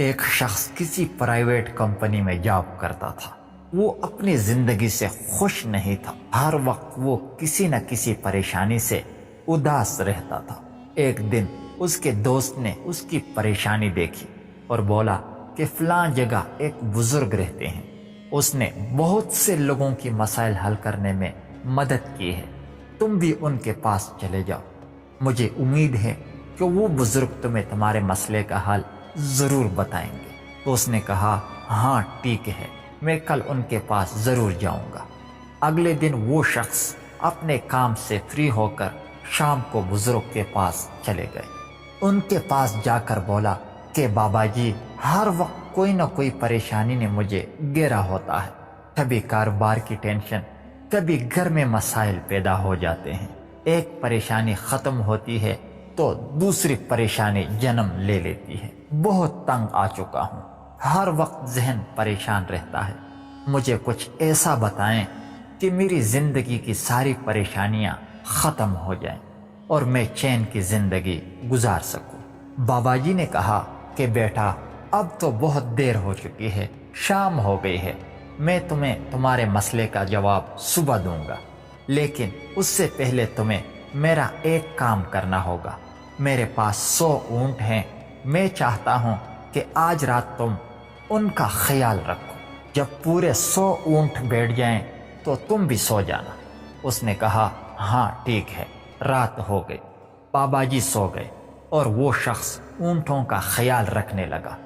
ایک شخص کسی پرائیویٹ کمپنی میں جاب کرتا تھا۔ وہ اپنی زندگی سے خوش نہیں تھا، ہر وقت وہ کسی نہ کسی پریشانی سے اداس رہتا تھا۔ ایک دن اس کے دوست نے اس کی پریشانی دیکھی اور بولا کہ فلاں جگہ ایک بزرگ رہتے ہیں، اس نے بہت سے لوگوں کی مسائل حل کرنے میں مدد کی ہے، تم بھی ان کے پاس چلے جاؤ، مجھے امید ہے کہ وہ بزرگ تمہیں تمہارے مسئلے کا حل ضرور بتائیں گے۔ تو اس نے کہا ہاں ٹھیک ہے، میں کل ان کے پاس ضرور جاؤں گا۔ اگلے دن وہ شخص اپنے کام سے فری ہو کر شام کو بزرگ کے پاس چلے گئے۔ ان کے پاس جا کر بولا کہ بابا جی، ہر وقت کوئی نہ کوئی پریشانی نے مجھے گھیرا ہوتا ہے، کبھی کاروبار کی ٹینشن، کبھی گھر میں مسائل پیدا ہو جاتے ہیں، ایک پریشانی ختم ہوتی ہے تو دوسری پریشانی جنم لے لیتی ہے، بہت تنگ آ چکا ہوں، ہر وقت ذہن پریشان رہتا ہے، مجھے کچھ ایسا بتائیں کہ میری زندگی کی ساری پریشانیاں ختم ہو جائیں اور میں چین کی زندگی گزار سکوں۔ بابا جی نے کہا کہ بیٹا، اب تو بہت دیر ہو چکی ہے، شام ہو گئی ہے، میں تمہیں تمہارے مسئلے کا جواب صبح دوں گا، لیکن اس سے پہلے تمہیں میرا ایک کام کرنا ہوگا۔ میرے پاس 100 اونٹ ہیں، میں چاہتا ہوں کہ آج رات تم ان کا خیال رکھو، جب پورے 100 اونٹ بیٹھ جائیں تو تم بھی سو جانا۔ اس نے کہا ہاں ٹھیک ہے۔ رات ہو گئی، بابا جی سو گئے اور وہ شخص اونٹوں کا خیال رکھنے لگا۔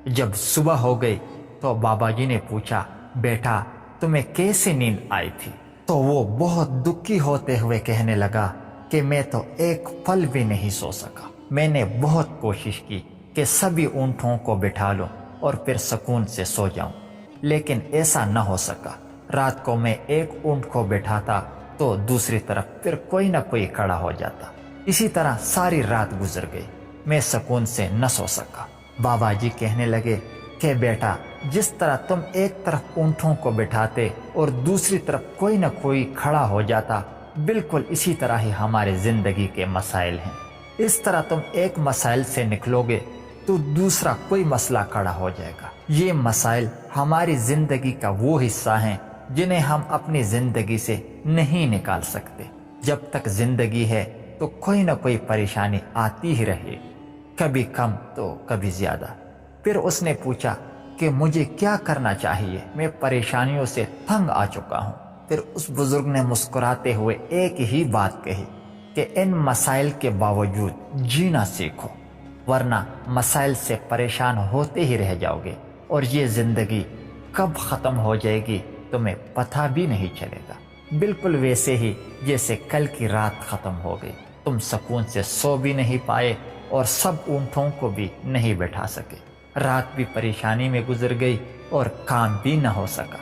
جب صبح ہو گئی تو بابا جی نے پوچھا بیٹا، تمہیں کیسے نیند آئی تھی؟ تو وہ بہت دکھی ہوتے ہوئے کہنے لگا کہ میں تو ایک پل بھی نہیں سو سکا، میں نے بہت کوشش کی کہ سبھی اونٹوں کو بٹھا لوں اور پھر سکون سے سو جاؤں، لیکن ایسا نہ ہو سکا۔ رات کو میں ایک اونٹ کو بٹھاتا تو دوسری طرف پھر کوئی نہ کوئی کھڑا ہو جاتا، اسی طرح ساری رات گزر گئی، میں سکون سے نہ سو سکا۔ بابا جی کہنے لگے کہ بیٹا، جس طرح تم ایک طرف اونٹوں کو بٹھاتے اور دوسری طرف کوئی نہ کوئی کھڑا ہو جاتا، بالکل اسی طرح ہی ہمارے زندگی کے مسائل ہیں۔ اس طرح تم ایک مسائل سے نکلو گے تو دوسرا کوئی مسئلہ کھڑا ہو جائے گا۔ یہ مسائل ہماری زندگی کا وہ حصہ ہیں جنہیں ہم اپنی زندگی سے نہیں نکال سکتے۔ جب تک زندگی ہے تو کوئی نہ کوئی پریشانی آتی ہی رہے، کبھی کم تو کبھی زیادہ۔ پھر اس نے پوچھا کہ مجھے کیا کرنا چاہیے، میں پریشانیوں سے تنگ آ چکا ہوں۔ پھر اس بزرگ نے مسکراتے ہوئے ایک ہی بات کہی کہ ان مسائل کے باوجود جینا سیکھو، ورنہ مسائل سے پریشان ہوتے ہی رہ جاؤ گے اور یہ زندگی کب ختم ہو جائے گی تمہیں پتہ بھی نہیں چلے گا۔ بالکل ویسے ہی جیسے کل کی رات ختم ہو گئی، تم سکون سے سو بھی نہیں پائے اور سب اونٹوں کو بھی نہیں بٹھا سکے، رات بھی پریشانی میں گزر گئی اور کام بھی نہ ہو سکا۔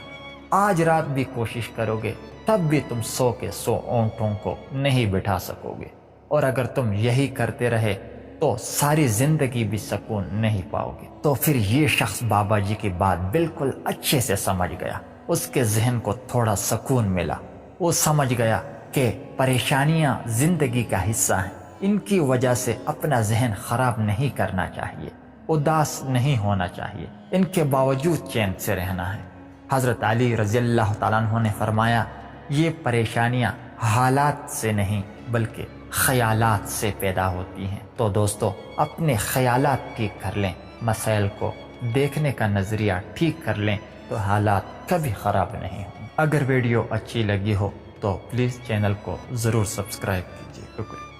آج رات بھی کوشش کرو گے تب بھی تم 100 کے 100 اونٹوں کو نہیں بٹھا سکو گے، اور اگر تم یہی کرتے رہے تو ساری زندگی بھی سکون نہیں پاؤ گے۔ تو پھر یہ شخص بابا جی کی بات بالکل اچھے سے سمجھ گیا، اس کے ذہن کو تھوڑا سکون ملا، وہ سمجھ گیا کہ پریشانیاں زندگی کا حصہ ہیں، ان کی وجہ سے اپنا ذہن خراب نہیں کرنا چاہیے، اداس نہیں ہونا چاہیے، ان کے باوجود چین سے رہنا ہے۔ حضرت علی رضی اللہ تعالیٰ عنہ نے فرمایا یہ پریشانیاں حالات سے نہیں بلکہ خیالات سے پیدا ہوتی ہیں۔ تو دوستو، اپنے خیالات ٹھیک کر لیں، مسائل کو دیکھنے کا نظریہ ٹھیک کر لیں تو حالات کبھی خراب نہیں ہوں۔ اگر ویڈیو اچھی لگی ہو تو پلیز چینل کو ضرور سبسکرائب کیجیے۔ شکریہ۔